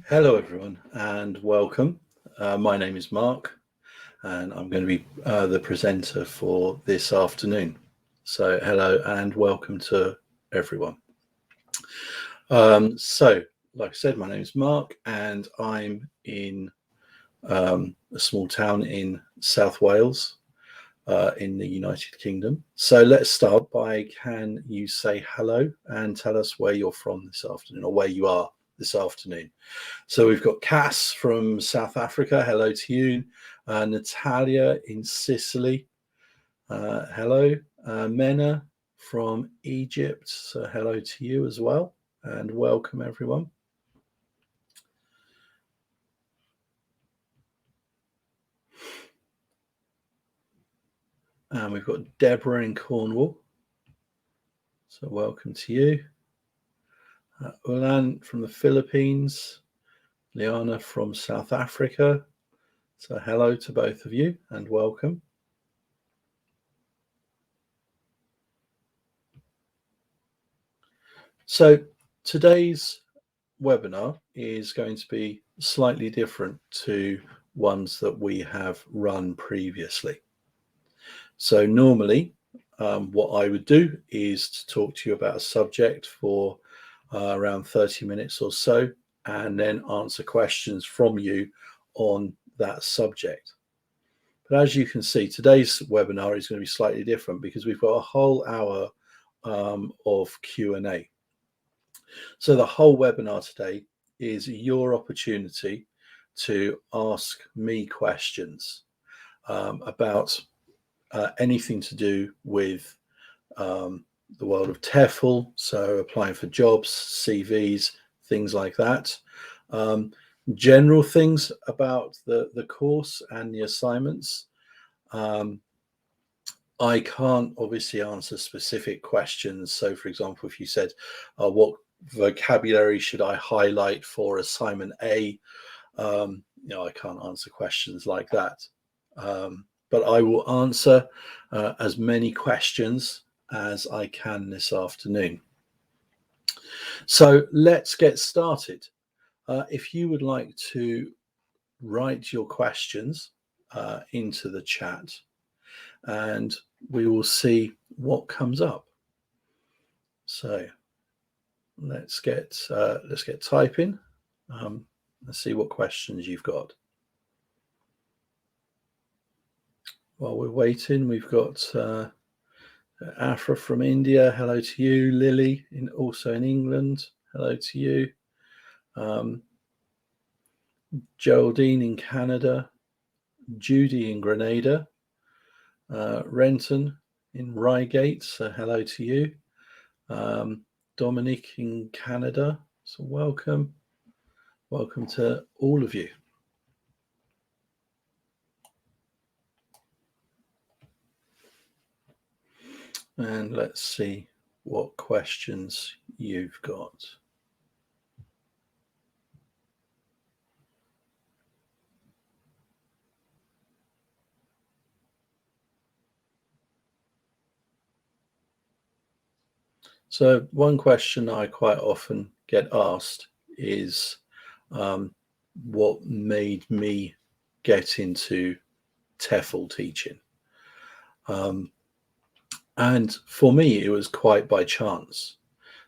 Hello, everyone, and welcome. My name is Mark, and I'm going to be the presenter for this afternoon. So, hello and welcome to everyone. Like I said, my name is Mark, and I'm in a small town in South Wales, in the United Kingdom. So, let's start by can you say hello and tell us where you're from this afternoon or where you are this afternoon? So we've got Cass from South Africa. Hello to you. Natalia in Sicily. Hello. Mena from Egypt. So hello to you as well. And welcome, everyone. And we've got Deborah in Cornwall. So welcome to you. Ulan from the Philippines. Liana from South Africa. So hello to both of you and welcome. So today's webinar is going to be slightly different to ones that we have run previously. So normally what I would do is to talk to you about a subject for around 30 minutes or so, and then answer questions from you on that subject. But as you can see, today's webinar is going to be slightly different because we've got a whole hour of Q&A. So the whole webinar today is your opportunity to ask me questions about anything to do with the world of TEFL, so applying for jobs, CVs, things like that. General things about the course and the assignments. I can't obviously answer specific questions. So, for example, if you said, what vocabulary should I highlight for assignment A? I can't answer questions like that. But I will answer as many questions as I can this afternoon. So let's get started. If you would like to write your questions into the chat, and we will see what comes up. So let's get typing. Let's see what questions you've got. While we're waiting, we've got Afra from India. Hello to you. Lily, also in England. Hello to you. Geraldine in Canada. Judy in Grenada. Renton in Reigate. So hello to you. Dominic in Canada. So welcome. Welcome to all of you. And let's see what questions you've got. So one question I quite often get asked is what made me get into TEFL teaching? And for me, it was quite by chance.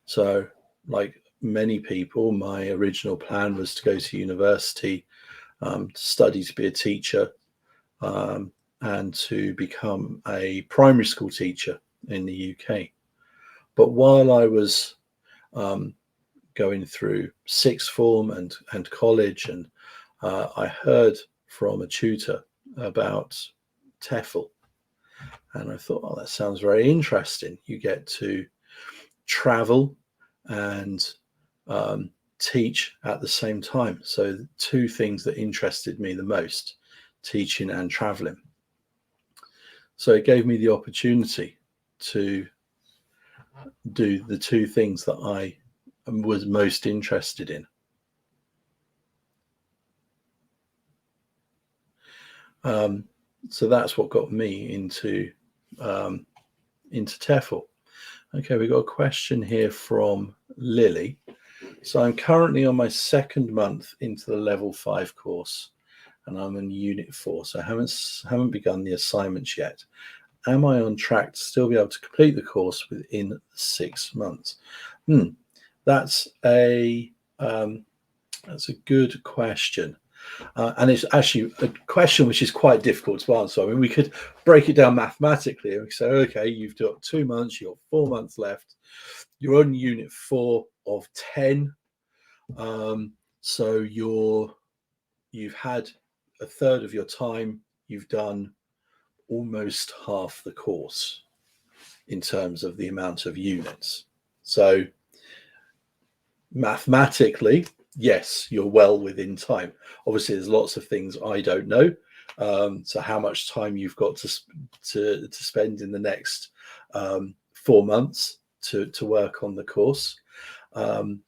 So like many people, my original plan was to go to university, to study to be a teacher, and to become a primary school teacher in the UK. But while I was going through sixth form and college, and I heard from a tutor about TEFL, and I thought, oh, that sounds very interesting. You get to travel and teach at the same time. So the two things that interested me the most, teaching and traveling. So it gave me the opportunity to do the two things that I was most interested in. So that's what got me into TEFL. Okay, we've got a question here from Lily. So I'm currently on my second month into the level 5 course, and I'm in unit 4, so I haven't begun the assignments yet. Am I on track to still be able to complete the course within 6 months? That's a good question. And it's actually a question which is quite difficult to answer. I mean, we could break it down mathematically and say, okay, you've got 2 months, you've got 4 months left. You're on unit 4 of 10. So you've had a third of your time, you've done almost half the course in terms of the amount of units. So mathematically, yes, you're well within time. Obviously, there's lots of things I don't know. So how much time you've got to spend in the next 4 months to work on the course, and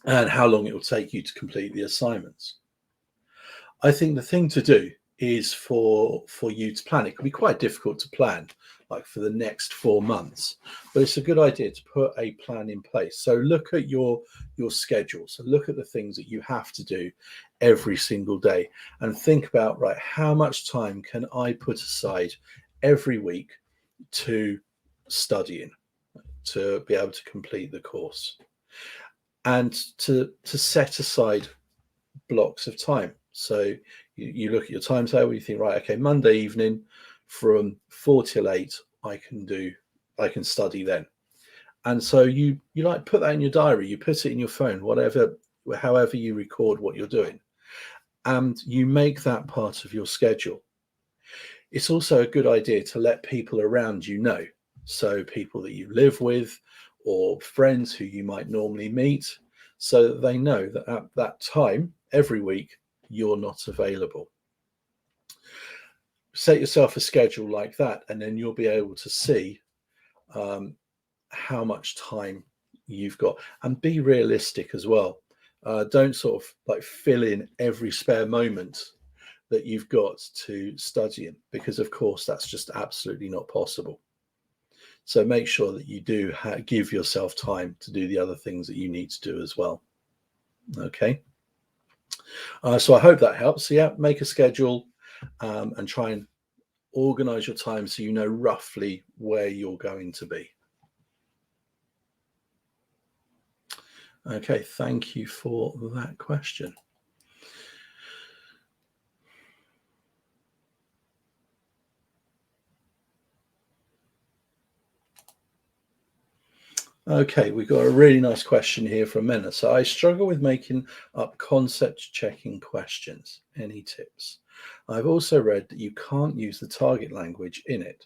how long it will take you to complete the assignments. I think the thing to do is for you to plan. It can be quite difficult to plan, like for the next 4 months, but it's a good idea to put a plan in place. So look at your schedule. So look at the things that you have to do every single day and think about, right, how much time can I put aside every week to studying, to be able to complete the course, and to set aside blocks of time. So you look at your timetable, you think, right, okay, Monday evening from 4 till 8, I can study then. And so you like put that in your diary, you put it in your phone, however you record what you're doing, and you make that part of your schedule. It's also a good idea to let people around you know. So people that you live with or friends who you might normally meet, so that they know that at that time every week you're not available. Set yourself a schedule like that, and then you'll be able to see how much time you've got, and be realistic as well. Don't sort of like fill in every spare moment that you've got to study in, because of course that's just absolutely not possible. So make sure that you do give yourself time to do the other things that you need to do as well. Okay. So I hope that helps. So yeah, make a schedule and try and organize your time so you know roughly where you're going to be. Okay, thank you for that question. Okay, we've got a really nice question here from Mena. So I struggle with making up concept checking questions. Any tips? I've also read that you can't use the target language in it.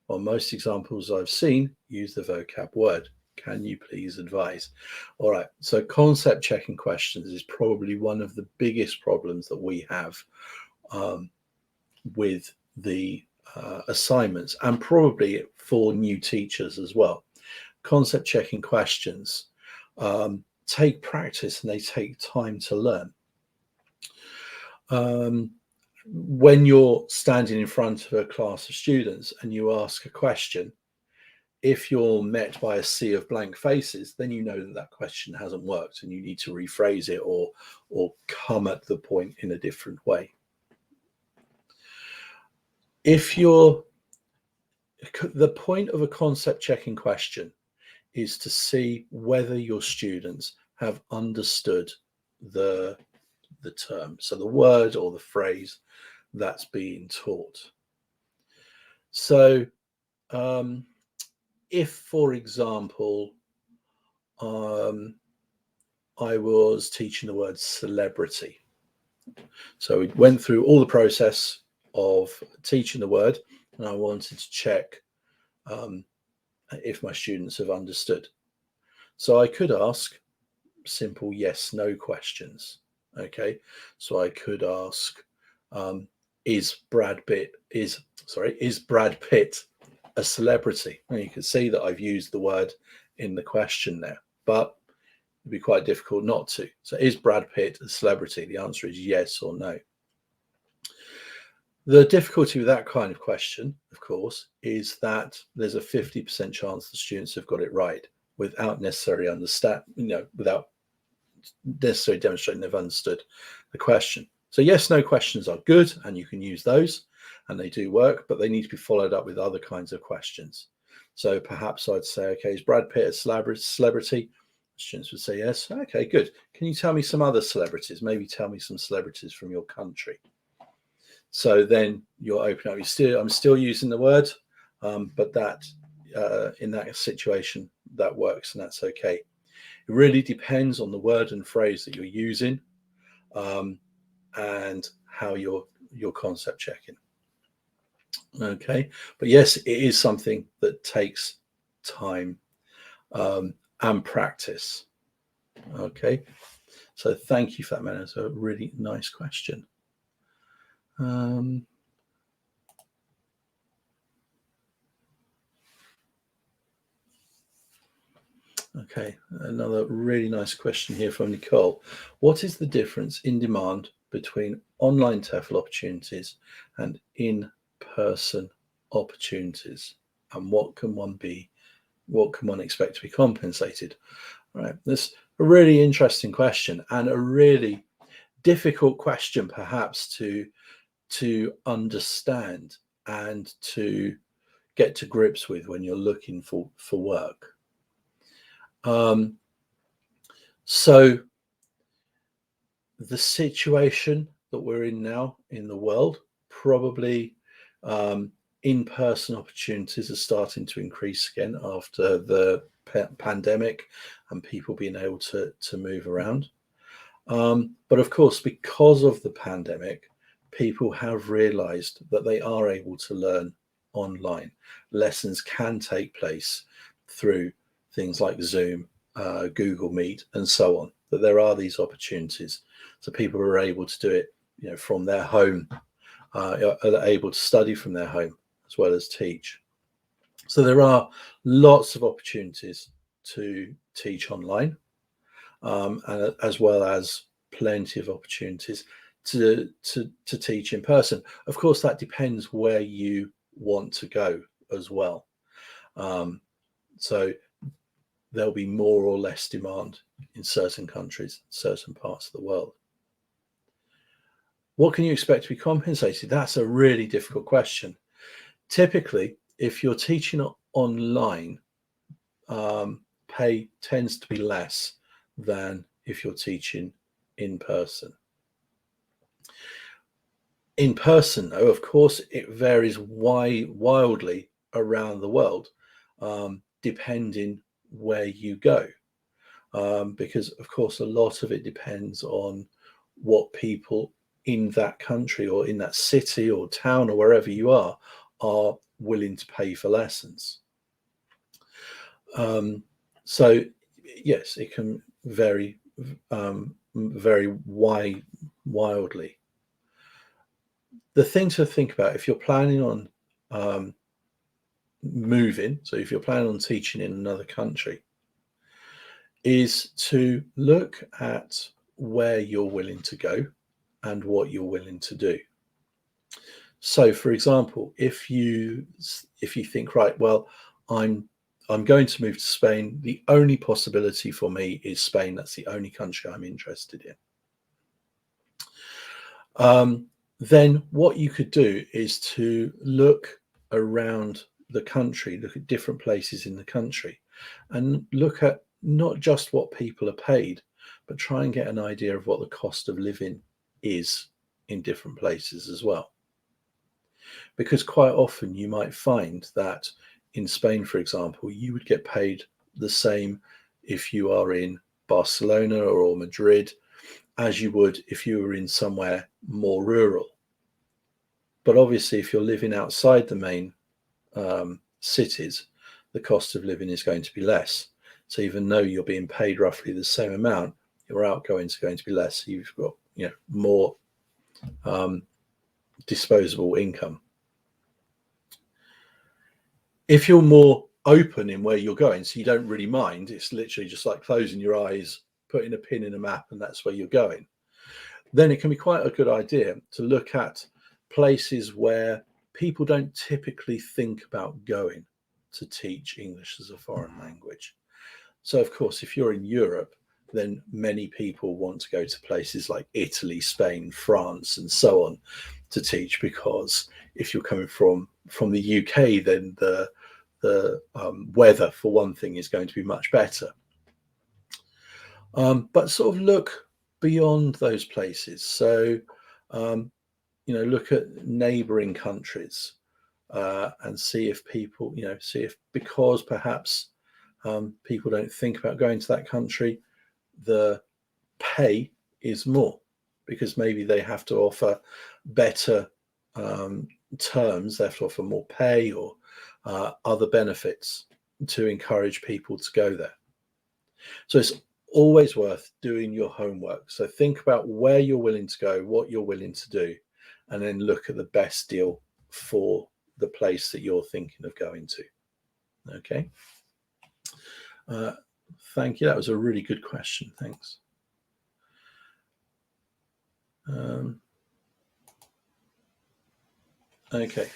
Well, most examples I've seen use the vocab word. Can you please advise? All right, so concept checking questions is probably one of the biggest problems that we have with the assignments, and probably for new teachers as well. Concept checking questions take practice and they take time to learn. When you're standing in front of a class of students and you ask a question, if you're met by a sea of blank faces, then you know that that question hasn't worked and you need to rephrase it or come at the point in a different way. The point of a concept checking question is to see whether your students have understood the term, so the word or the phrase that's being taught. So if, for example, I was teaching the word celebrity, so we went through all the process of teaching the word, and I wanted to check if my students have understood. So I could ask simple yes no questions. Okay, so I could ask, is Brad Pitt a celebrity? And you can see that I've used the word in the question there, but it'd be quite difficult not to. So is Brad Pitt a celebrity? The answer is yes or no. The difficulty with that kind of question, of course, is that there's a 50% chance the students have got it right without necessarily without necessarily demonstrating they've understood the question. So yes, no questions are good, and you can use those, and they do work, but they need to be followed up with other kinds of questions. So perhaps I'd say, okay, is Brad Pitt a celebrity? Students would say yes. Okay, good. Can you tell me some other celebrities? Maybe tell me some celebrities from your country. So then you'll open up. I'm still using the word, but that in that situation that works, and that's okay. It really depends on the word and phrase that you're using, and how you're concept checking. Okay, but yes, it is something that takes time and practice. Okay, so thank you for that, man. It's a really nice question. Okay, another really nice question here from Nicole. What is the difference in demand between online TEFL opportunities and in-person opportunities? And what can one expect to be compensated? Right, this a really interesting question, and a really difficult question perhaps to understand and to get to grips with when you're looking for work. So the situation that we're in now in the world, probably in-person opportunities are starting to increase again after the pandemic and people being able to move around. But of course, because of the pandemic, people have realized that they are able to learn online. Lessons can take place through things like Zoom, Google Meet, and so on, that there are these opportunities. So people are able to do it, from their home, are able to study from their home as well as teach. So there are lots of opportunities to teach online, and as well as plenty of opportunities to teach in person. Of course, that depends where you want to go as well. So there'll be more or less demand in certain countries, certain parts of the world. What can you expect to be compensated? That's a really difficult question. Typically, if you're teaching online, pay tends to be less than if you're teaching in person. In person, though, of course, it varies wildly around the world, depending where you go. Because, of course, a lot of it depends on what people in that country or in that city or town or wherever you are willing to pay for lessons. So, yes, it can vary very wildly. The thing to think about if you're planning on moving, so if you're planning on teaching in another country, is to look at where you're willing to go and what you're willing to do. So, for example, if you think, right, well, I'm going to move to Spain. The only possibility for me is Spain. That's the only country I'm interested in. Then what you could do is to look around the country, look at different places in the country, and look at not just what people are paid, but try and get an idea of what the cost of living is in different places as well. Because quite often you might find that in Spain, for example, you would get paid the same if you are in Barcelona or Madrid as you would if you were in somewhere more rural. But obviously, if you're living outside the main cities, the cost of living is going to be less. So even though you're being paid roughly the same amount, your outgoings are going to be less. So you've got more disposable income. If you're more open in where you're going, so you don't really mind, it's literally just like closing your eyes, putting a pin in a map, and that's where you're going, then it can be quite a good idea to look at places where people don't typically think about going to teach English as a foreign language. So, of course, if you're in Europe, then many people want to go to places like Italy, Spain, France, and so on to teach, because if you're coming from the UK, then the weather, for one thing, is going to be much better. But sort of look beyond those places. So, look at neighbouring countries and see if people, see if, because perhaps people don't think about going to that country, the pay is more, because maybe they have to offer better terms, they have to offer more pay or other benefits to encourage people to go there. So it's always worth doing your homework. So think about where you're willing to go, what you're willing to do, and then look at the best deal for the place that you're thinking of going to. Okay. Thank you. That was a really good question. Thanks. Okay.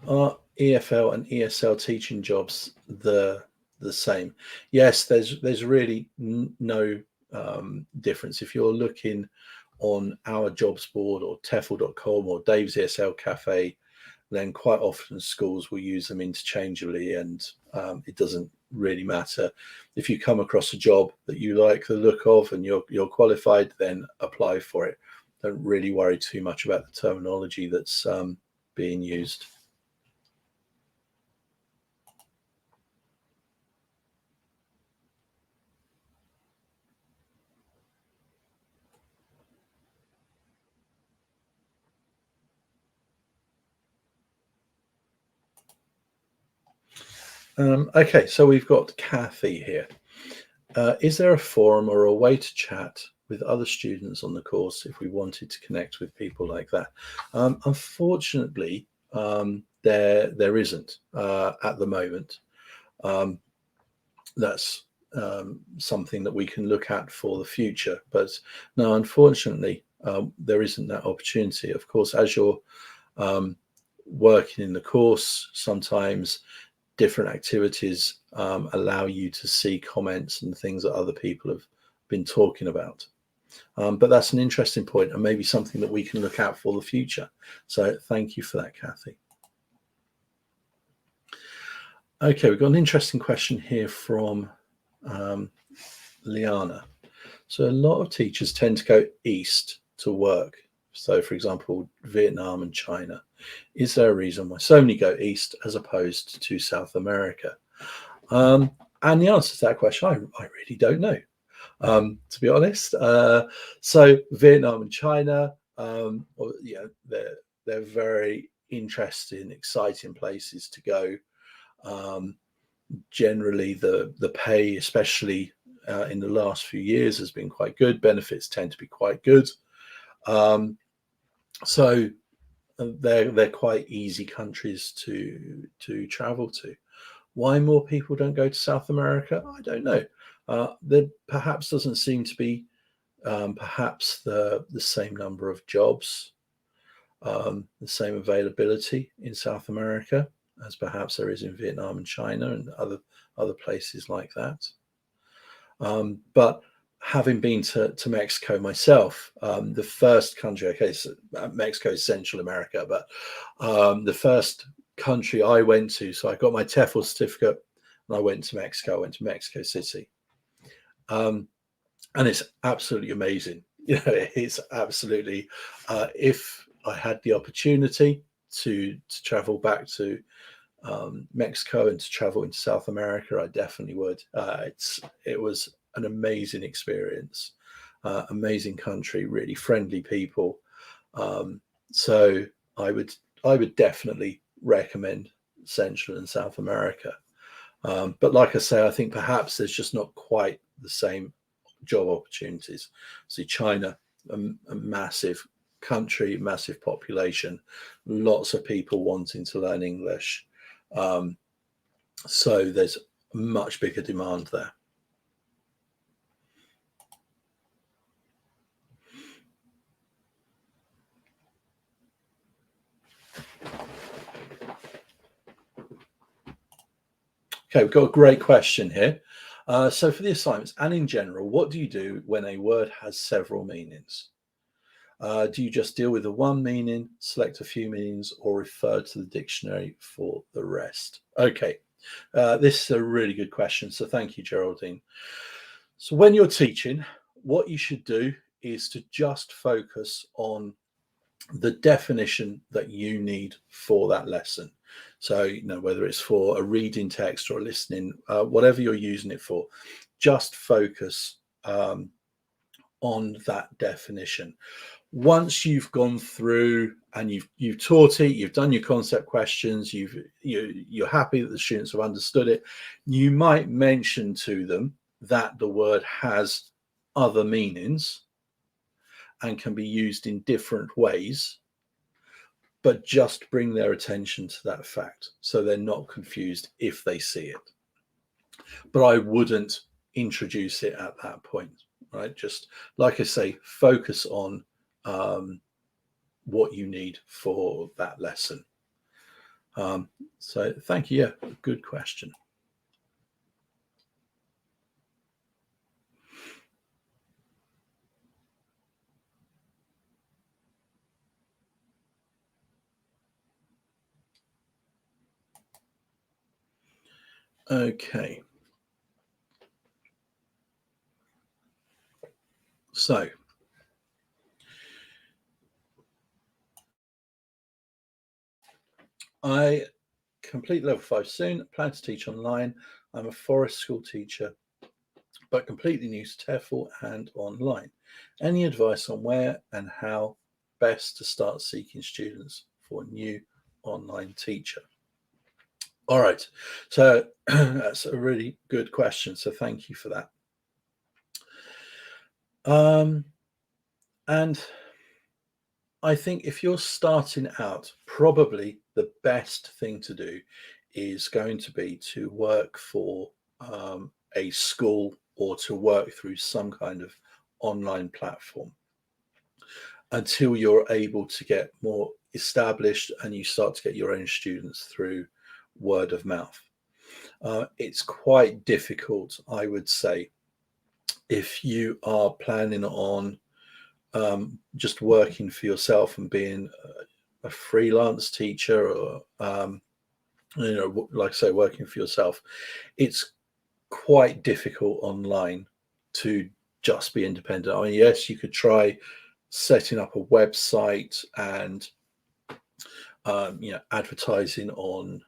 Are EFL and ESL teaching jobs the same? Yes, there's really no difference. If you're looking on our jobs board or TEFL.com or Dave's ESL Cafe, then quite often schools will use them interchangeably, and it doesn't really matter. If you come across a job that you like the look of and you're qualified, then apply for it. Don't really worry too much about the terminology that's being used. Okay, so we've got Kathy here. Is there a forum or a way to chat with other students on the course if we wanted to connect with people like that? Unfortunately, there isn't at the moment. That's something that we can look at for the future. But no, unfortunately, there isn't that opportunity. Of course, as you're working in the course, sometimes different activities allow you to see comments and things that other people have been talking about. But that's an interesting point, and maybe something that we can look out for the future. So thank you for that, Kathy. Okay, we've got an interesting question here from Liana. So a lot of teachers tend to go east to work. So, for example, Vietnam and China. Is there a reason why so many go east as opposed to South America? And the answer to that question, I really don't know, to be honest. So Vietnam and China, they're very interesting, exciting places to go. Generally, the pay, especially in the last few years, has been quite good. Benefits tend to be quite good. So they're quite easy countries to travel to. Why more people don't go to South America? I don't know. There perhaps doesn't seem to be perhaps the same number of jobs, the same availability in South America as perhaps there is in Vietnam and China and other places like that. But having been to Mexico myself, the first country, okay, so Mexico is Central America, but the first country I went to, so I got my TEFL certificate and I went to Mexico. I went to Mexico City. And it's absolutely amazing. It's absolutely, if I had the opportunity to travel back to Mexico and to travel into South America, I definitely would. It was an amazing experience, amazing country, really friendly people. So I would definitely recommend Central and South America. But like I say, I think perhaps there's just not quite the same job opportunities. See, China, a massive country, massive population, lots of people wanting to learn English. So there's a much bigger demand there. Okay, we've got a great question here. So for the assignments and in general, what do you do when a word has several meanings? Do you just deal with the one meaning, select a few meanings, or refer to the dictionary for the rest? Okay, this is a really good question. So thank you, Geraldine. So when you're teaching, what you should do is to just focus on the definition that you need for that lesson. So, whether it's for a reading text or a listening, whatever you're using it for, just focus on that definition. Once you've gone through and you've taught it, you've done your concept questions, you're happy that the students have understood it, you might mention to them that the word has other meanings and can be used in different ways, but just bring their attention to that fact so they're not confused if they see it. But I wouldn't introduce it at that point, right? Just like I say, focus on what you need for that lesson. So thank you. Yeah, good question. Okay. So I complete level 5 soon, plan to teach online. I'm a forest school teacher, but completely new to TEFL and online. Any advice on where and how best to start seeking students for a new online teacher? All right, so that's a really good question. So thank you for that. And I think if you're starting out, probably the best thing to do is going to be to work for a school or to work through some kind of online platform until you're able to get more established and you start to get your own students through word of mouth. It's quite difficult, I would say, if you are planning on just working for yourself and being a freelance teacher or like I say, working for yourself. It's quite difficult online to just be independent. I mean, yes, you could try setting up a website and advertising on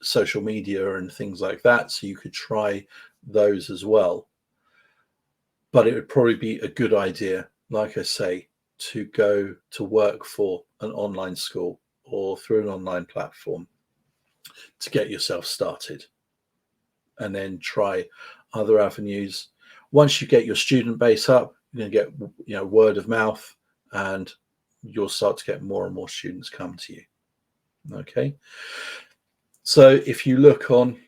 social media and things like that, so you could try those as well. But it would probably be a good idea, like I say, to go to work for an online school or through an online platform to get yourself started, and then try other avenues. Once you get your student base up, you're going to get word of mouth, and you'll start to get more and more students come to you. Okay, so if you look on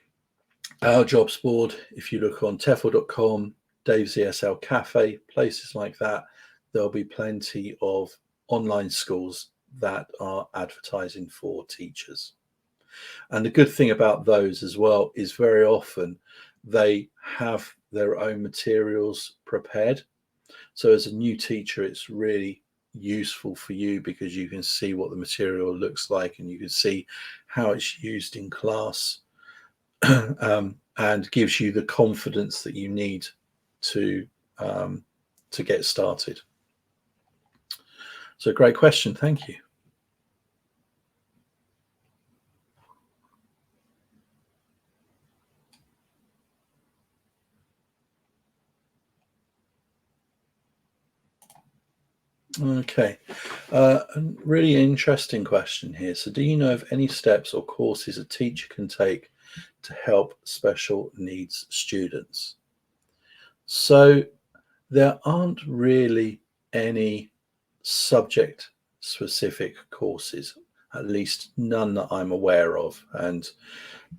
our jobs board, if you look on TEFL.com, Dave's ESL Cafe, places like that, there'll be plenty of online schools that are advertising for teachers. And the good thing about those as well is very often they have their own materials prepared. So as a new teacher, it's really useful for you because you can see what the material looks like and you can see how it's used in class, and gives you the confidence that you need to get started. So great question. Thank you. Okay, a really interesting question here. So do you know of any steps or courses a teacher can take to help special needs students? So there aren't really any subject specific courses, at least none that I'm aware of. And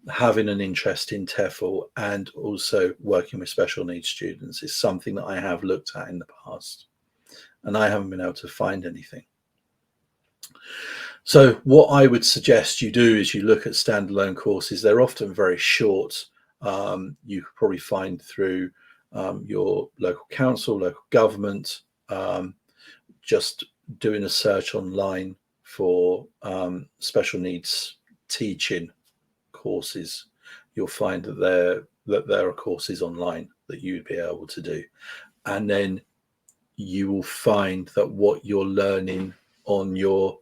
having an interest in TEFL and also working with special needs students is something that I have looked at in the past, and I haven't been able to find anything. So what I would suggest you do is you look at standalone courses. They're often very short, You could probably find through your local council, local government, just doing a search online for special needs teaching courses. You'll find that there are courses online that you'd be able to do, and then you will find that what you're learning on your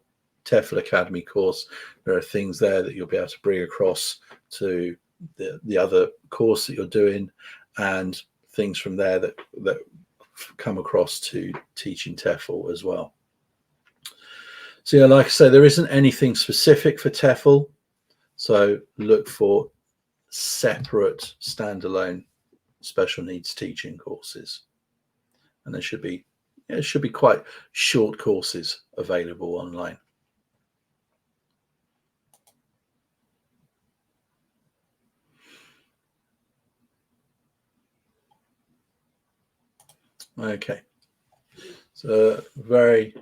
TEFL Academy course, there are things there that you'll be able to bring across to the other course that you're doing, and things from there that come across to teaching TEFL as well. So yeah, like I say, there isn't anything specific for TEFL, so look for separate standalone special needs teaching courses, and there should be quite short courses available online. Okay, so very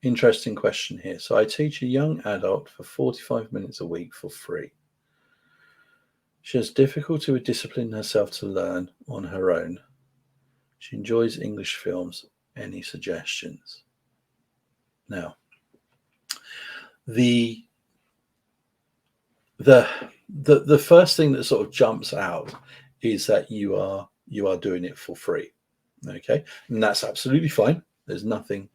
interesting question here. So I teach a young adult for 45 minutes a week for free. She has difficulty with disciplining herself to learn on her own. She enjoys English films. Any suggestions? Now, the first thing that sort of jumps out is that you are doing it for free. Okay, and that's absolutely fine. There's nothing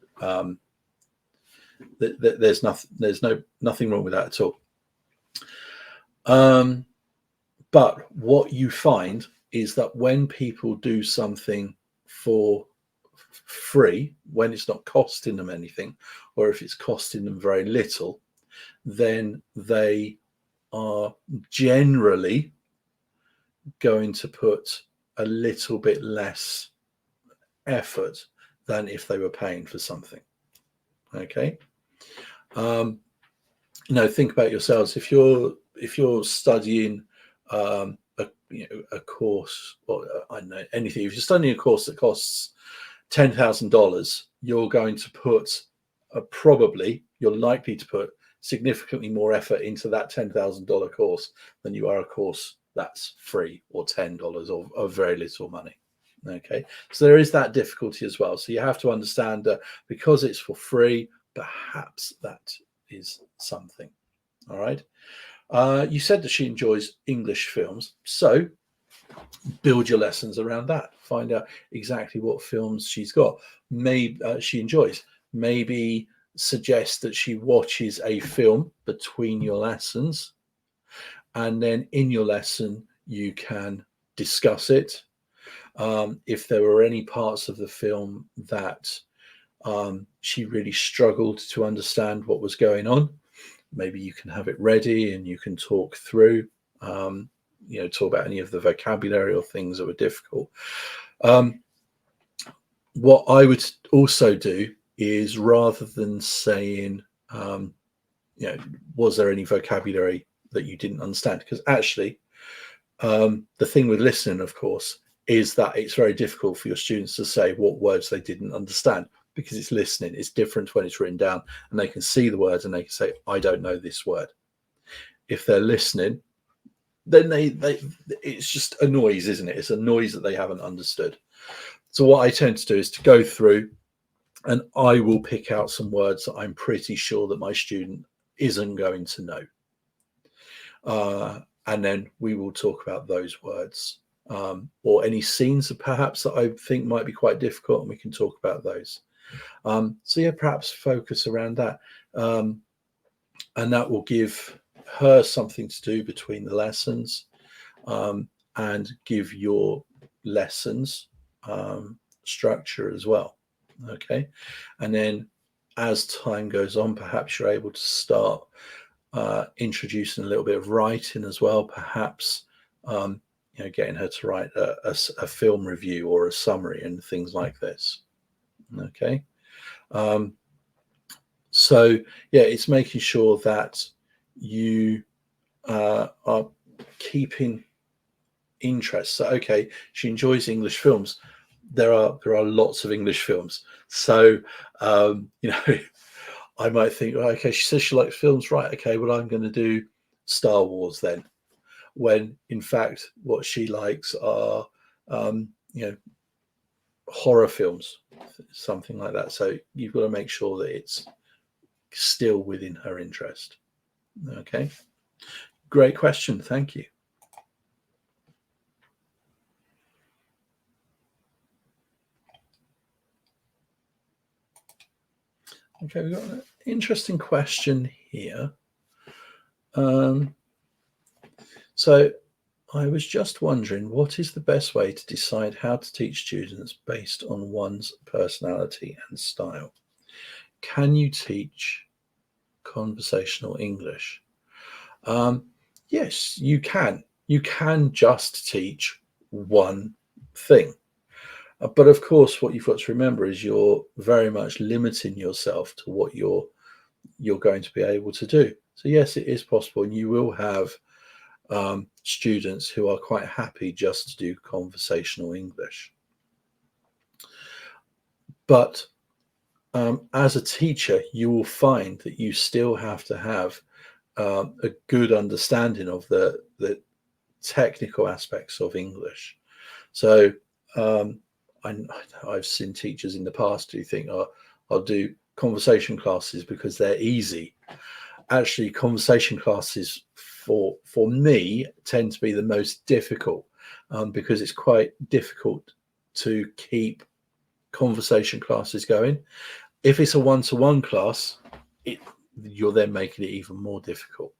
there's nothing wrong with that at all. But what you find is that when people do something for free, when it's not costing them anything, or if it's costing them very little, then they are generally going to put a little bit less effort than if they were paying for something. Okay, think about yourselves. If you're studying a course, or I don't know, anything, if you're studying a course that costs $10,000, you're going to put you're likely to put significantly more effort into that $10,000 course than you are a course that's free or $10 or very little money. Okay, so there is that difficulty as well. So you have to understand that because it's for free, perhaps that is something. All right. You said that she enjoys English films, so build your lessons around that. Find out exactly what films she's got. Maybe she enjoys. Maybe suggest that she watches a film between your lessons, and then in your lesson you can discuss it. If there were any parts of the film that she really struggled to understand what was going on, maybe you can have it ready and you can talk through, talk about any of the vocabulary or things that were difficult. What I would also do is, rather than saying, was there any vocabulary that you didn't understand? Because actually, the thing with listening, of course, is that it's very difficult for your students to say what words they didn't understand, because it's listening. It's different when it's written down and they can see the words and they can say, I don't know this word. If they're listening, then it's just a noise, isn't it? It's a noise that they haven't understood. So what I tend to do is to go through and I will pick out some words that I'm pretty sure that my student isn't going to know. And then we will talk about those words, or any scenes perhaps that I think might be quite difficult, and we can talk about those. So yeah, perhaps focus around that. And that will give her something to do between the lessons, and give your lessons structure as well. Okay. And then as time goes on, perhaps you're able to start introducing a little bit of writing as well, perhaps getting her to write a film review or a summary and things like this. Okay. So yeah, it's making sure that you are keeping interest. So okay, she enjoys English films. There are lots of English films. So I might think, okay, she says she likes films, right? Okay, well, I'm going to do Star Wars then. when in fact what she likes are you know, horror films, something like that. So you've got to make sure that it's still within her interest. Okay, great question, thank you. Okay, we've got an interesting question here. So I was just wondering, what is the best way to decide how to teach students based on one's personality and style? Can you teach conversational English? Yes, you can. You can just teach one thing. But of course, what you've got to remember is you're very much limiting yourself to what you're going to be able to do. So yes, it is possible, and you will have students who are quite happy just to do conversational English. But as a teacher, you will find that you still have to have a good understanding of the technical aspects of English. So I've seen teachers in the past who think, oh, I'll do conversation classes because they're easy. Actually, conversation classes for me tend to be the most difficult because it's quite difficult to keep conversation classes going. If it's a one-to-one class, you're then making it even more difficult.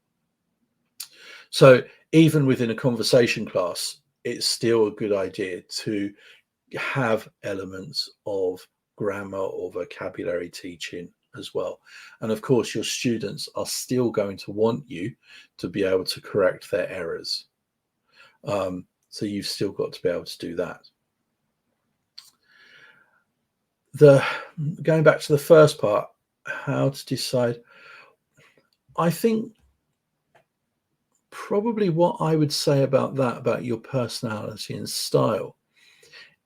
So even within a conversation class, it's still a good idea to have elements of grammar or vocabulary teaching as well. And of course, your students are still going to want you to be able to correct their errors. So you've still got to be able to do that. Going back to the first part, how to decide, I think probably what I would say about that, about your personality and style,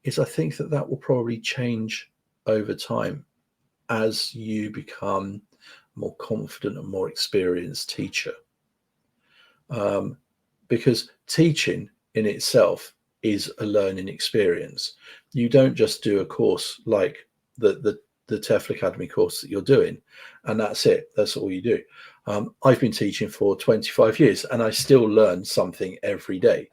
is I think that will probably change over time as you become more confident and more experienced teacher. Because teaching in itself is a learning experience. You don't just do a course like the TEFL Academy course that you're doing, and that's it. That's all you do. I've been teaching for 25 years, and I still learn something every day.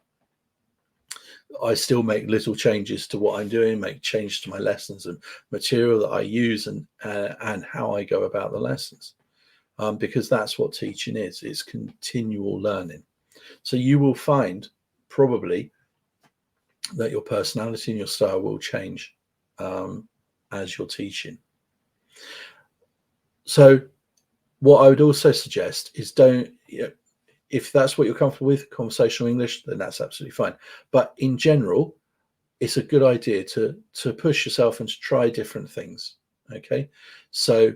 I still make little changes to what I'm doing, make changes to my lessons and material that I use, and how I go about the lessons, because that's what teaching is. It's continual learning. So you will find probably that your personality and your style will change as you're teaching. So what I would also suggest is don't, if that's what you're comfortable with, conversational English, then that's absolutely fine. But in general, it's a good idea to push yourself and to try different things. Okay, so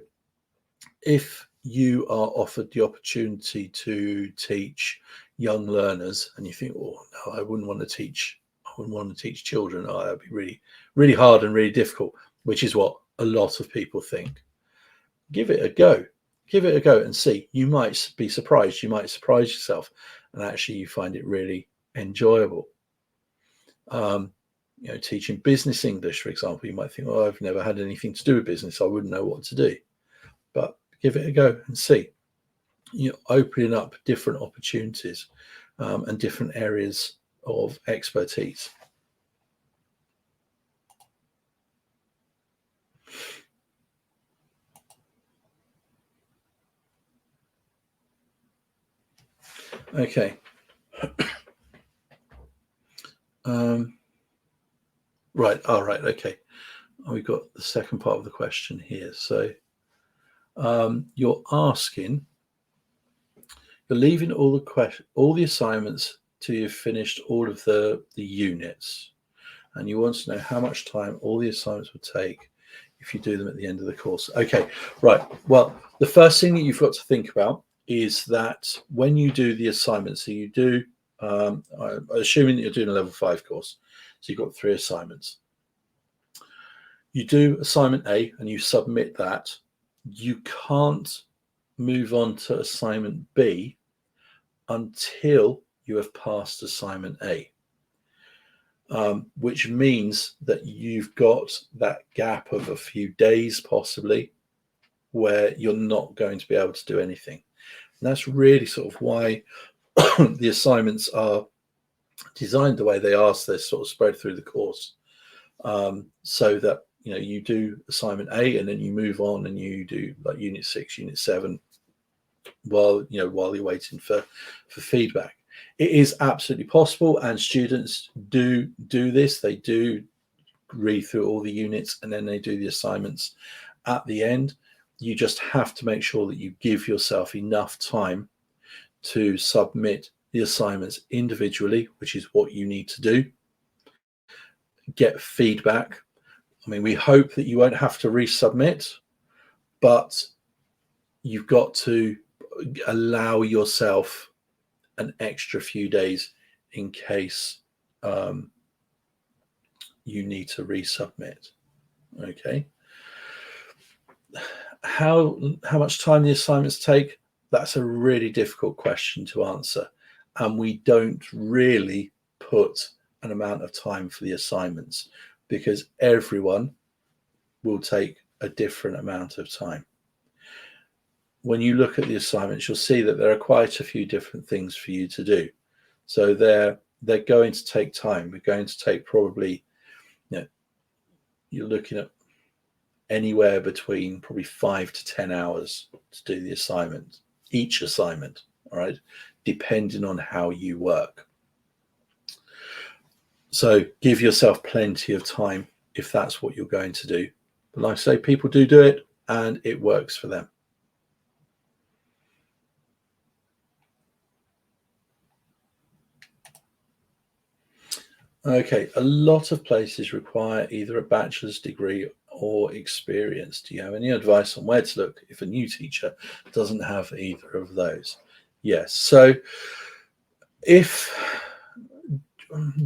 if you are offered the opportunity to teach young learners and you think, oh no, I wouldn't want to teach children, oh, that'd be really, really hard and really difficult, which is what a lot of people think. Give it a go. Give it a go and see. You might be surprised. You might surprise yourself, and actually you find it really enjoyable. Teaching business English, for example, you might think, oh, I've never had anything to do with business, I wouldn't know what to do. But give it a go and see. You're opening up different opportunities and different areas of expertise. Okay. Right. All right. Okay. We've got the second part of the question here. So you're asking, you're leaving all the assignments till you've finished all of the units, and you want to know how much time all the assignments would take if you do them at the end of the course. Okay. Right. Well, the first thing that you've got to think about is that when you do the assignments, so you do, assuming that you're doing a level 5 course, so you've got 3 assignments. You do assignment A and you submit that. You can't move on to assignment B until you have passed assignment A, which means that you've got that gap of a few days possibly where you're not going to be able to do anything. And that's really sort of why the assignments are designed the way they are. So they're sort of spread through the course, so that you do assignment A and then you move on and you do like unit 6, unit 7 while you're waiting for feedback. It is absolutely possible, and students do this. They do read through all the units and then they do the assignments at the end. You just have to make sure that you give yourself enough time to submit the assignments individually, which is what you need to do. Get feedback. I mean, we hope that you won't have to resubmit, but you've got to allow yourself an extra few days in case you need to resubmit. Okay. How much time the assignments take? That's a really difficult question to answer, and we don't really put an amount of time for the assignments because everyone will take a different amount of time. When you look at the assignments, you'll see that there are quite a few different things for you to do. So they're going to take time. We're going to take probably, you're looking at anywhere between probably 5 to 10 hours to do the assignment, each assignment, all right, depending on how you work. So give yourself plenty of time if that's what you're going to do. But like I say, people do it and it works for them. Okay, a lot of places require either a bachelor's degree or experience. Do you have any advice on where to look if a new teacher doesn't have either of those? Yes. So if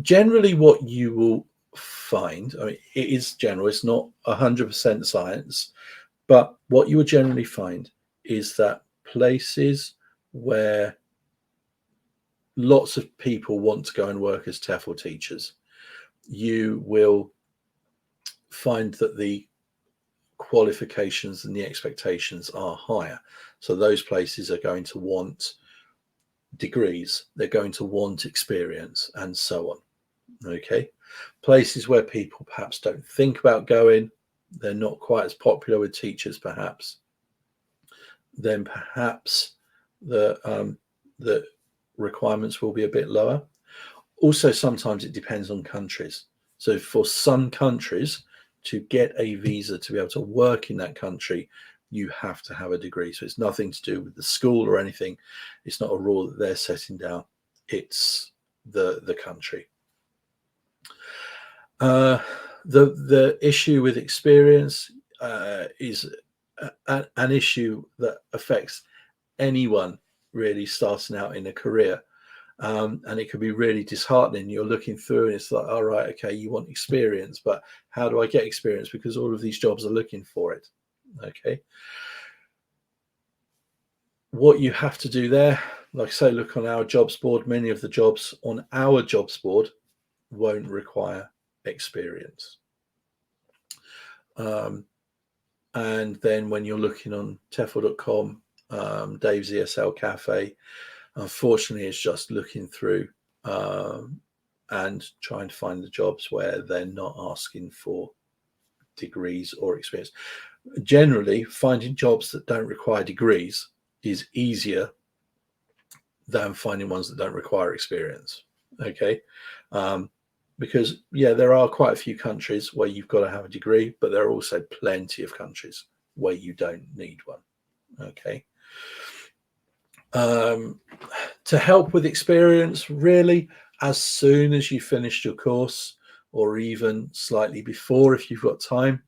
generally what you will find, I mean, it is general, it's not 100% science, but what you will generally find is that places where lots of people want to go and work as TEFL teachers, you will find that the qualifications and the expectations are higher. So those places are going to want degrees, they're going to want experience, and so on. Okay, places where people perhaps don't think about going, they're not quite as popular with teachers perhaps, then perhaps the requirements will be a bit lower. Also, sometimes it depends on countries. So for some countries, to get a visa to be able to work in that country, you have to have a degree. So it's nothing to do with the school or anything. It's not a rule that they're setting down. It's the country. The issue with experience is an issue that affects anyone really starting out in a career. And it can be really disheartening. You're looking through and it's like, all right, okay, you want experience, but how do I get experience? Because all of these jobs are looking for it. Okay. What you have to do there, like I say, look on our jobs board. Many of the jobs on our jobs board won't require experience. And then when you're looking on TEFL.com, Dave's ESL Cafe, unfortunately, it's just looking through and trying to find the jobs where they're not asking for degrees or experience. Generally, finding jobs that don't require degrees is easier than finding ones that don't require experience. Okay. Because, yeah, there are quite a few countries where you've got to have a degree, but there are also plenty of countries where you don't need one. Okay. To help with experience, really, as soon as you finished your course, or even slightly before, if you've got time,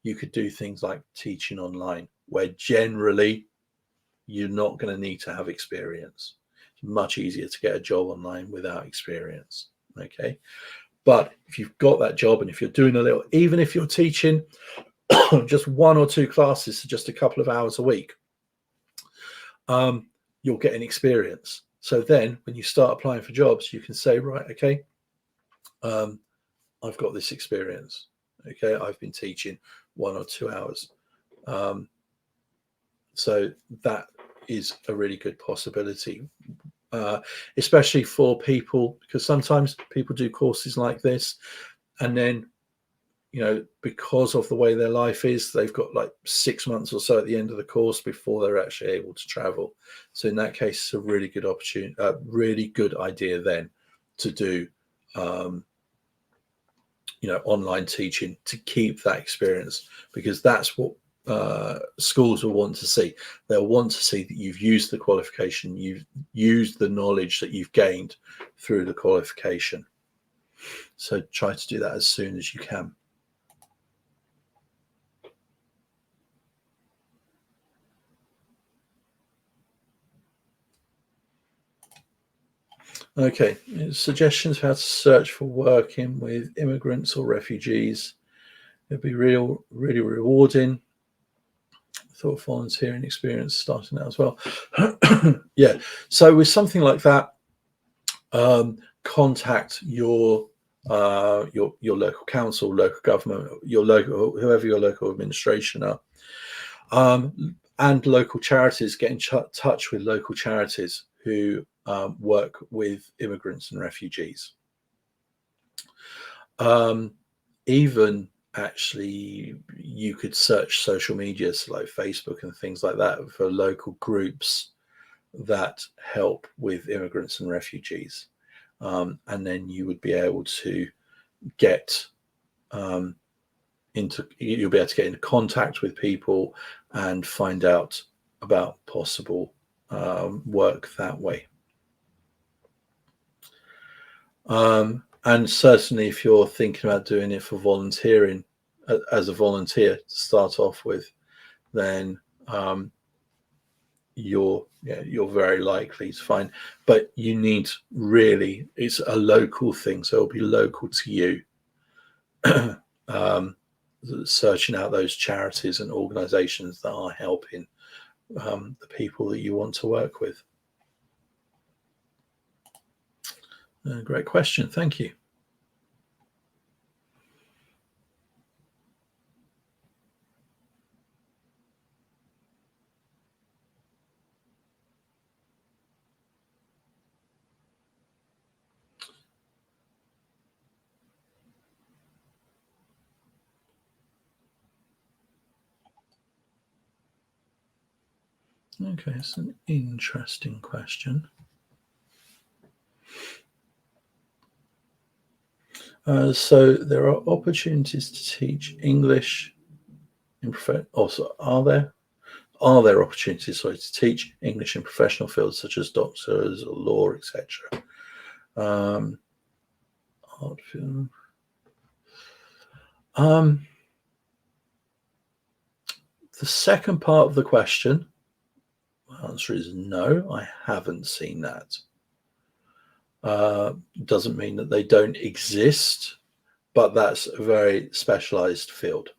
you could do things like teaching online, where generally you're not going to need to have experience. It's much easier to get a job online without experience. Okay. But if you've got that job and if you're doing a little, even if you're teaching just 1 or 2 classes, so just a couple of hours a week, you're getting experience. So then when you start applying for jobs, you can say, right, okay, I've got this experience. Okay, I've been teaching 1 or 2 hours. So that is a really good possibility, especially for people, because sometimes people do courses like this, and then, because of the way their life is, they've got like 6 months or so at the end of the course before they're actually able to travel. So in that case, it's a really good opportunity, a really good idea then to do, online teaching to keep that experience, because that's what schools will want to see. They'll want to see that you've used the qualification, you've used the knowledge that you've gained through the qualification. So try to do that as soon as you can. Okay, suggestions for how to search for working with immigrants or refugees. It'd be really rewarding. Thought volunteering experience starting out as well. Yeah, so with something like that, contact your local council, local government, your local, whoever your local administration are, and local charities. Get in touch with local charities who work with immigrants and refugees. Even actually, you could search social media, so like Facebook and things like that, for local groups that help with immigrants and refugees. And then you would be able to get you'll be able to get into contact with people and find out about possible work that way. And certainly if you're thinking about doing it for volunteering, as a volunteer to start off with, then you're very likely to find, but you need, really, it's a local thing, so it'll be local to you. Searching out those charities and organizations that are helping the people that you want to work with. Great question, thank you. Okay, it's an interesting question. So there are opportunities to teach English in also, are there opportunities, to teach English in professional fields such as doctors, law, etc. Art film. The second part of the question, the answer is no, I haven't seen that. Doesn't mean that they don't exist, but that's a very specialized field.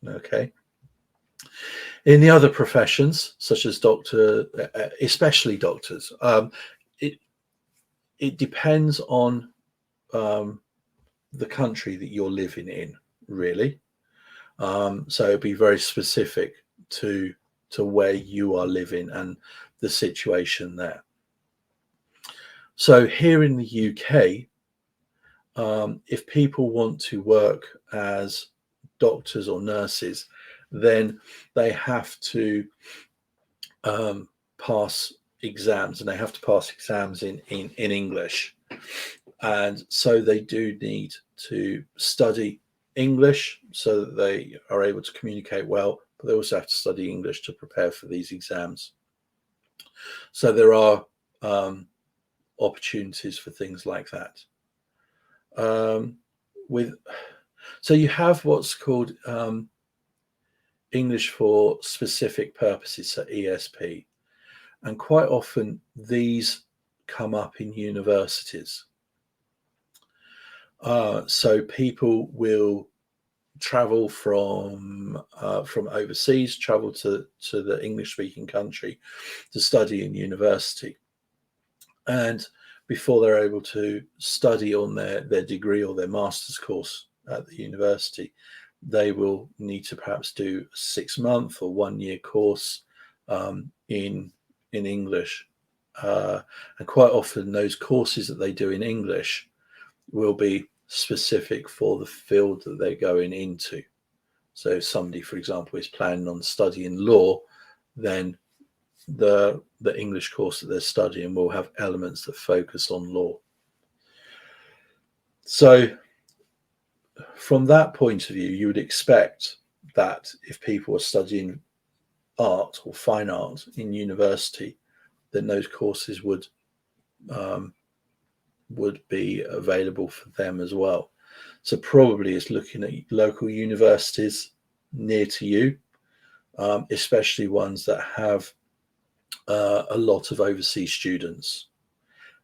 Okay. In the other professions, such as doctor, especially doctors, it depends on the country that you're living in, really. So it'd be very specific to where you are living and the situation there. So here in the UK, if people want to work as doctors or nurses, then they have to pass exams, and they have to pass exams in English. And so they do need to study English so that they are able to communicate well, but they also have to study English to prepare for these exams. So there are opportunities for things like that. So you have what's called English for specific purposes, so ESP, and quite often these come up in universities. So people will travel from overseas, travel to the English-speaking country to study in university. And before they're able to study on their degree or their master's course at the university, they will need to perhaps do a 6-month or 1-year course in English. And quite often those courses that they do in English will be specific for the field that they're going into. So if somebody, for example, is planning on studying law, then the English course that they're studying will have elements that focus on law. So from that point of view, you would expect that if people are studying art or fine art in university, then those courses would be available for them as well. So probably it's looking at local universities near to you, especially ones that have a lot of overseas students,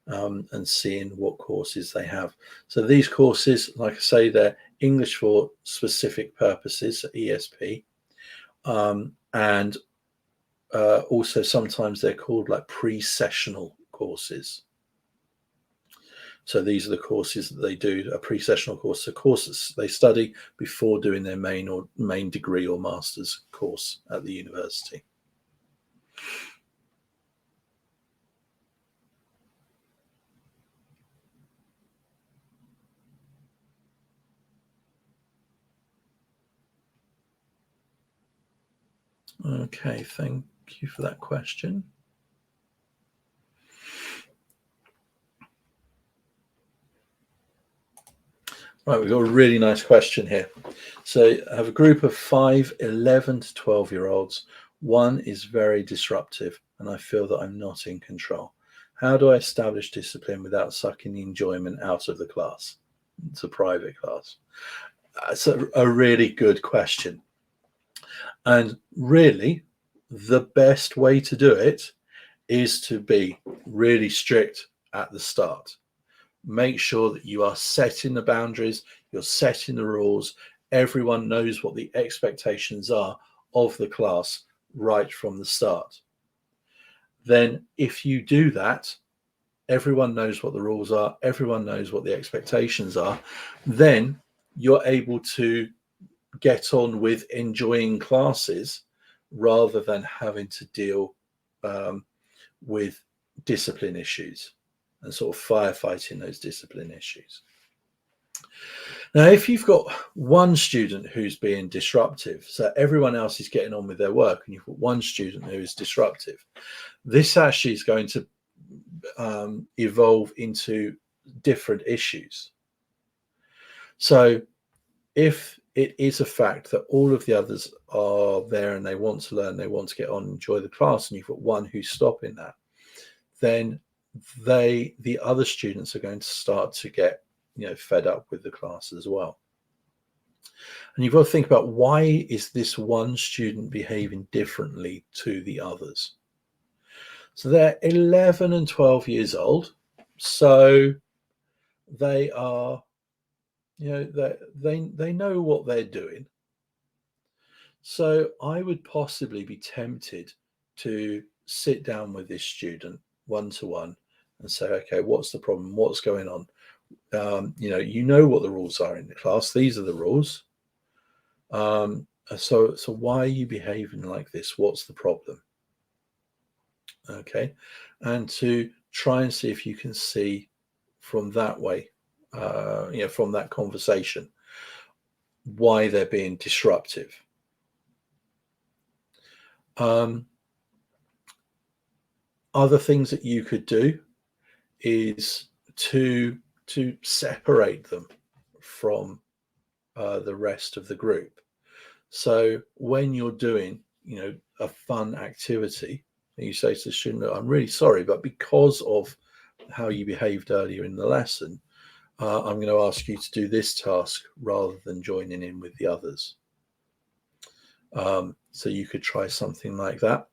and seeing what courses they have. So these courses, like I say, they're English for specific purposes, ESP, and also sometimes they're called like pre-sessional courses. So these are the courses that they do, a pre-sessional course, so courses they study before doing their main degree or master's course at the university. Okay, thank you for that question. Right, we've got a really nice question here. So I have a group of 5, 11 to 12-year-olds. One is very disruptive, and I feel that I'm not in control. How do I establish discipline without sucking the enjoyment out of the class? It's a private class. That's a really good question. And really, the best way to do it is to be really strict at the start. Make sure that you are setting the boundaries, you're setting the rules. Everyone knows what the expectations are of the class right from the start. Then if you do that, everyone knows what the rules are, everyone knows what the expectations are, then you're able to get on with enjoying classes rather than having to deal with discipline issues and sort of firefighting those discipline issues. Now, if you've got one student who's being disruptive, so everyone else is getting on with their work, and you've got one student who is disruptive, this actually is going to evolve into different issues. So if it is a fact that all of the others are there and they want to learn, they want to get on, enjoy the class, and you've got one who's stopping that, then the other students are going to start to get fed up with the class as well. And you've got to think about, why is this one student behaving differently to the others? So they're 11 and 12 years old, so they are, they know what they're doing. So I would possibly be tempted to sit down with this student one-to-one and say, okay, what's the problem? What's going on? You know what the rules are in the class. These are the rules. So why are you behaving like this? What's the problem? Okay, and to try and see if you can see from that way, from that conversation, why they're being disruptive. Other things that you could do is to separate them from the rest of the group. So when you're doing, a fun activity, and you say to the student, I'm really sorry, but because of how you behaved earlier in the lesson, I'm going to ask you to do this task rather than joining in with the others. So you could try something like that.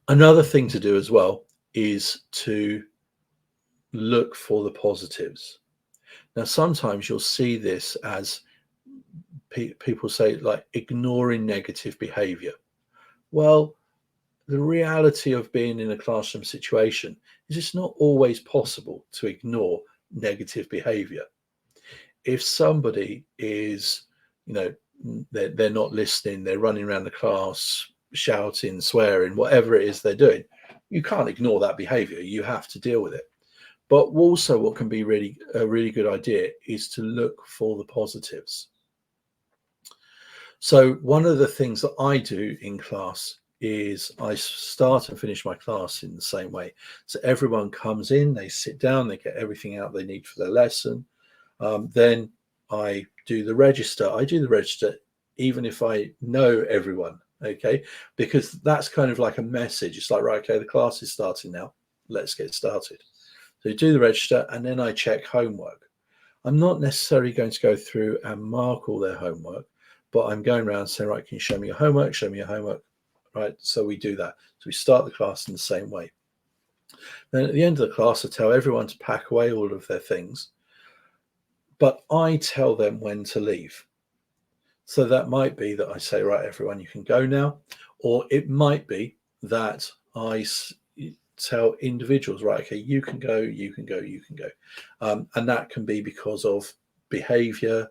Another thing to do as well is to look for the positives. Now, sometimes you'll see this as people say, like, ignoring negative behavior. Well, the reality of being in a classroom situation is it's not always possible to ignore negative behavior. If somebody is, you know, they're not listening, they're running around the class, shouting, swearing, whatever it is they're doing, you can't ignore that behavior. You have to deal with it. But also, what can be really a really good idea is to look for the positives. So one of the things that I do in class is I start and finish my class in the same way. So everyone comes in, they sit down, they get everything out they need for their lesson. Then I do the register. I do the register even if I know everyone, okay? Because that's kind of like a message. It's like, right, okay, the class is starting now. Let's get started. So you do the register and then I check homework. I'm not necessarily going to go through and mark all their homework, but I'm going around saying, right, can you show me your homework? Show me your homework. Right. So we do that. So we start the class in the same way. Then at the end of the class, I tell everyone to pack away all of their things, but I tell them when to leave. So that might be that I say, right, everyone, you can go now. Or it might be that I tell individuals, right, okay, you can go, you can go, you can go. And that can be because of behavior,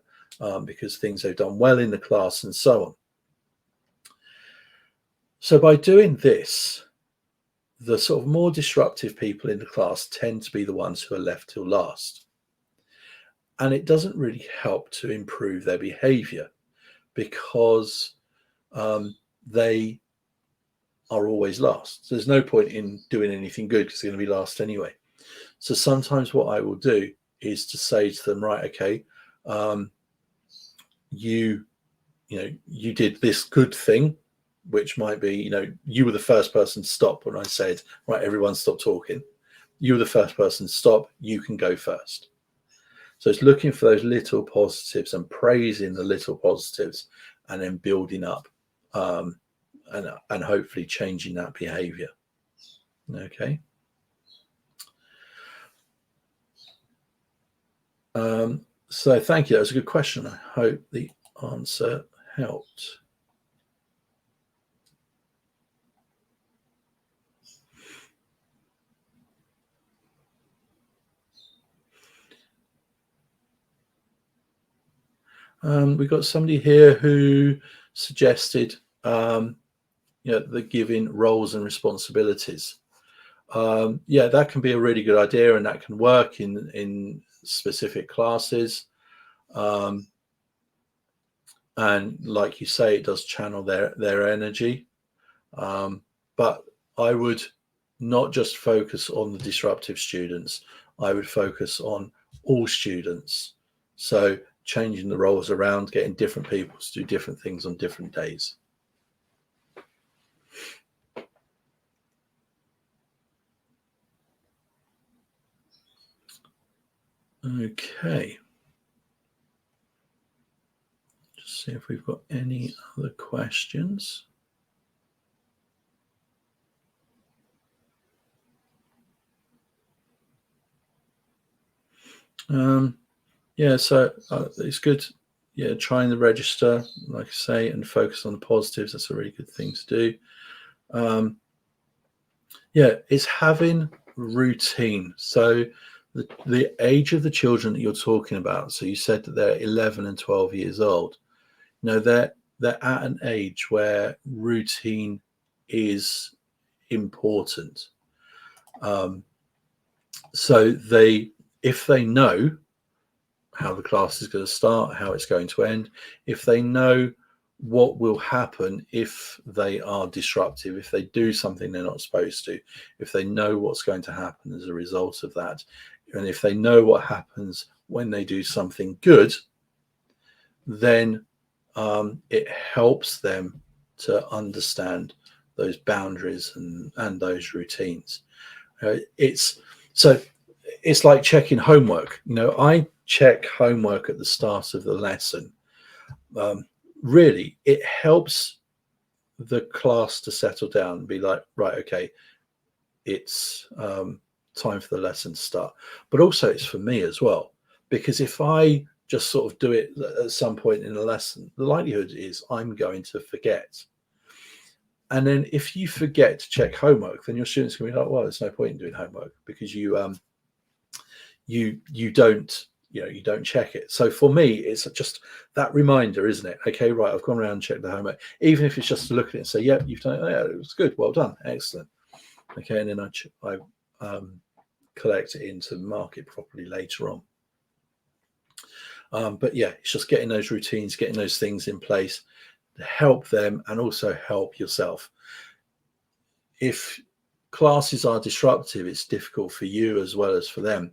because things they've done well in the class and so on. So by doing this, the sort of more disruptive people in the class tend to be the ones who are left till last. And it doesn't really help to improve their behavior because they are always last. So there's no point in doing anything good because they're going to be last anyway. So sometimes what I will do is to say to them, right, okay, you did this good thing, which might be, you were the first person to stop when I said, right, everyone stop talking. You were the first person to stop. You can go first. So it's looking for those little positives and praising the little positives and then building up and hopefully changing that behavior. Okay. So thank you. That was a good question. I hope the answer helped. We've got somebody here who suggested, the giving roles and responsibilities. Yeah, that can be a really good idea, and that can work in specific classes. And like you say, it does channel their energy. But I would not just focus on the disruptive students. I would focus on all students. So changing the roles around, getting different people to do different things on different days. Okay. Just see if we've got any other questions. Yeah, so it's good. Yeah, trying the register, like I say, and focus on the positives. That's a really good thing to do. Yeah, it's having routine. So the age of the children that you're talking about. So you said that they're 11 and 12 years old. They're at an age where routine is important. So if they know how the class is going to start, how it's going to end, if they know what will happen if they are disruptive, if they do something they're not supposed to, if they know what's going to happen as a result of that, and if they know what happens when they do something good, then it helps them to understand those boundaries and those routines. It's like checking homework. I check homework at the start of the lesson. Really, it helps the class to settle down and be like, right, okay, it's time for the lesson to start. But also it's for me as well, because if I just sort of do it at some point in the lesson, the likelihood is I'm going to forget. And then if you forget to check homework, then your students can be like, well, there's no point in doing homework because you don't you don't check it. So for me, it's just that reminder, isn't it? Okay, right, I've gone around and checked the homework, even if it's just to look at it and say, yep, you've done it. Yeah, it was good, well done, excellent. Okay, and then I collect it in to mark it properly later on. But yeah, it's just getting those routines, getting those things in place to help them and also help yourself. If classes are disruptive, it's difficult for you as well as for them.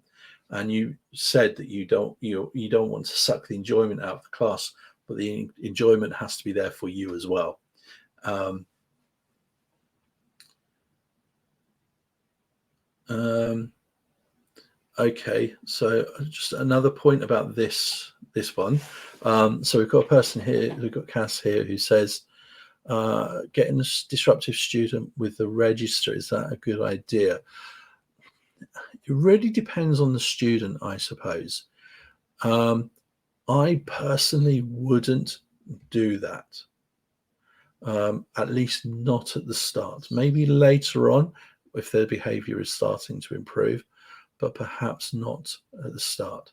And you said that you don't want to suck the enjoyment out of the class, but the enjoyment has to be there for you as well. Okay, so just another point about this one. So we've got a person here, we've got Cass here, who says, getting a disruptive student with the register, is that a good idea? It really depends on the student, I suppose. I personally wouldn't do that. At least not at the start. Maybe later on, if their behavior is starting to improve, but perhaps not at the start.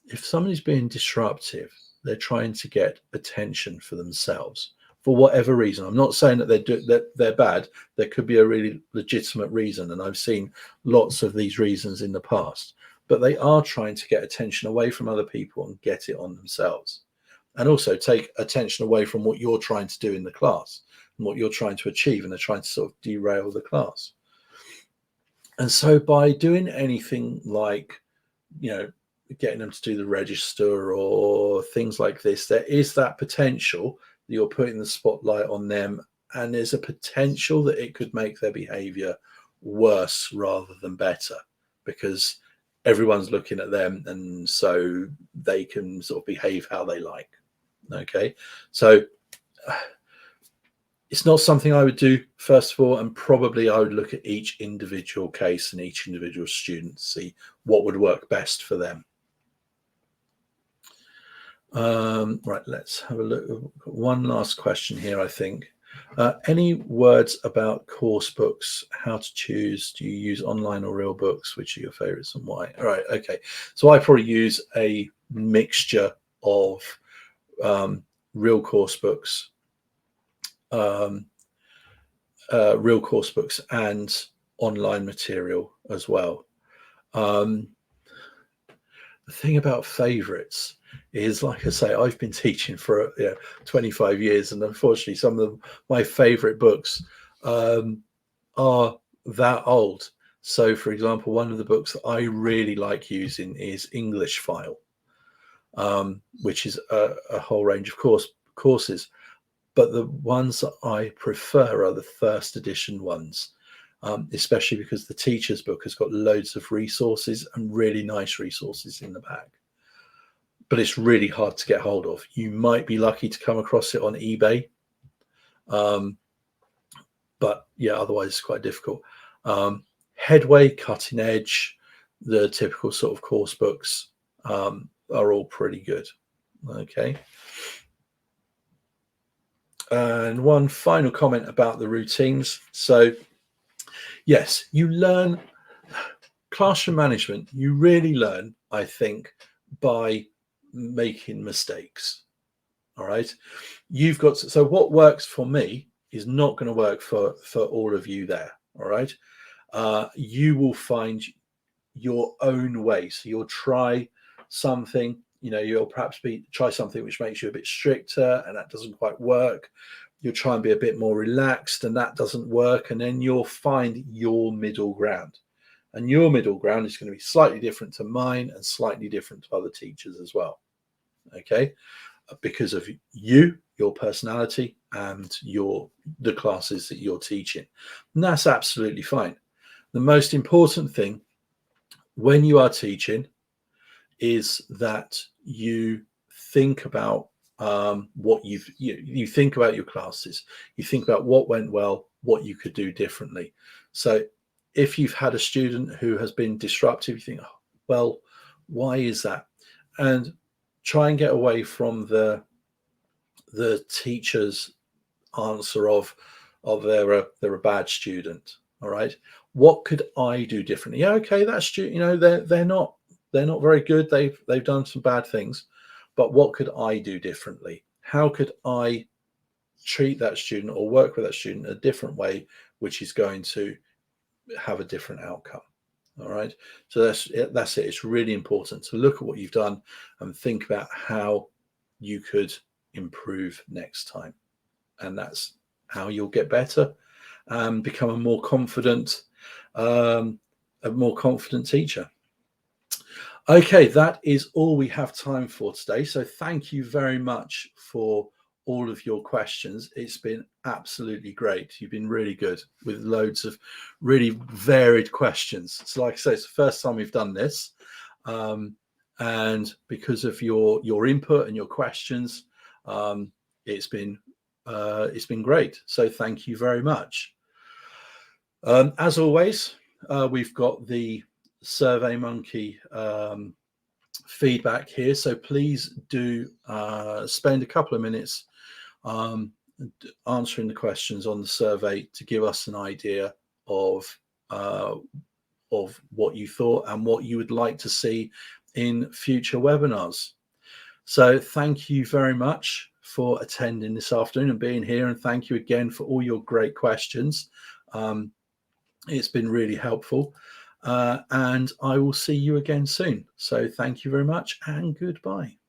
If somebody's being disruptive, they're trying to get attention for themselves for whatever reason. I'm not saying that they're bad. There could be a really legitimate reason, and I've seen lots of these reasons in the past. But they are trying to get attention away from other people and get it on themselves, and also take attention away from what you're trying to do in the class and what you're trying to achieve, and they're trying to sort of derail the class. And so by doing anything like, getting them to do the register or things like this, there is that potential that you're putting the spotlight on them, and there's a potential that it could make their behavior worse rather than better, because everyone's looking at them, and so they can sort of behave how they like. Okay, so it's not something I would do, first of all, and probably I would look at each individual case and each individual student to see what would work best for them. Right, let's have a look. One last question here, I think. Any words about course books, how to choose? Do you use online or real books? Which are your favorites and why? All right, okay. So I probably use a mixture of real course books, and online material as well. The thing about favorites is, like I say, I've been teaching for 25 years, and unfortunately some of my favorite books are that old. So for example, one of the books that I really like using is English File, which is a whole range of courses, but the ones that I prefer are the first edition ones, especially because the teacher's book has got loads of resources and really nice resources in the back. But it's really hard to get hold of. You might be lucky to come across it on eBay. But yeah, otherwise it's quite difficult. Headway, Cutting Edge, the typical sort of course books are all pretty good. Okay. And one final comment about the routines. So yes, you learn classroom management. You really learn, I think, by making mistakes. All right. You've got so what works for me is not going to work for all of you there. All right. You will find your own way. So you'll try something, you'll perhaps try something which makes you a bit stricter, and that doesn't quite work. You'll try and be a bit more relaxed, and that doesn't work. And then you'll find your middle ground. And your middle ground is going to be slightly different to mine and slightly different to other teachers as well. Okay. Because of you, your personality, and the classes that you're teaching. And that's absolutely fine. The most important thing when you are teaching is that you think about what you think about your classes. You think about what went well, what you could do differently. So if you've had a student who has been disruptive, you think, oh, well, why is that? And try and get away from the teacher's answer of, oh, they're a bad student. All right, what could I do differently? Yeah, okay, that student, they're not very good. They've done some bad things, but what could I do differently? How could I treat that student or work with that student a different way, which is going to have a different outcome? All right, so that's it. It's really important to look at what you've done and think about how you could improve next time, and that's how you'll get better and become um, a more confident teacher. Okay, that is all we have time for today. So thank you very much for all of your questions. It's been absolutely great. You've been really good with loads of really varied questions. So like I say, it's the first time we've done this. Um, and because of your input and your questions, um, it's been great. So thank you very much. As always, we've got the SurveyMonkey feedback here, so please do spend a couple of minutes um, answering the questions on the survey to give us an idea uh, of what you thought and what you would like to see in future webinars. So thank you very much for attending this afternoon and being here, and thank you again for all your great questions. It's been really helpful, and I will see you again soon. So thank you very much and goodbye.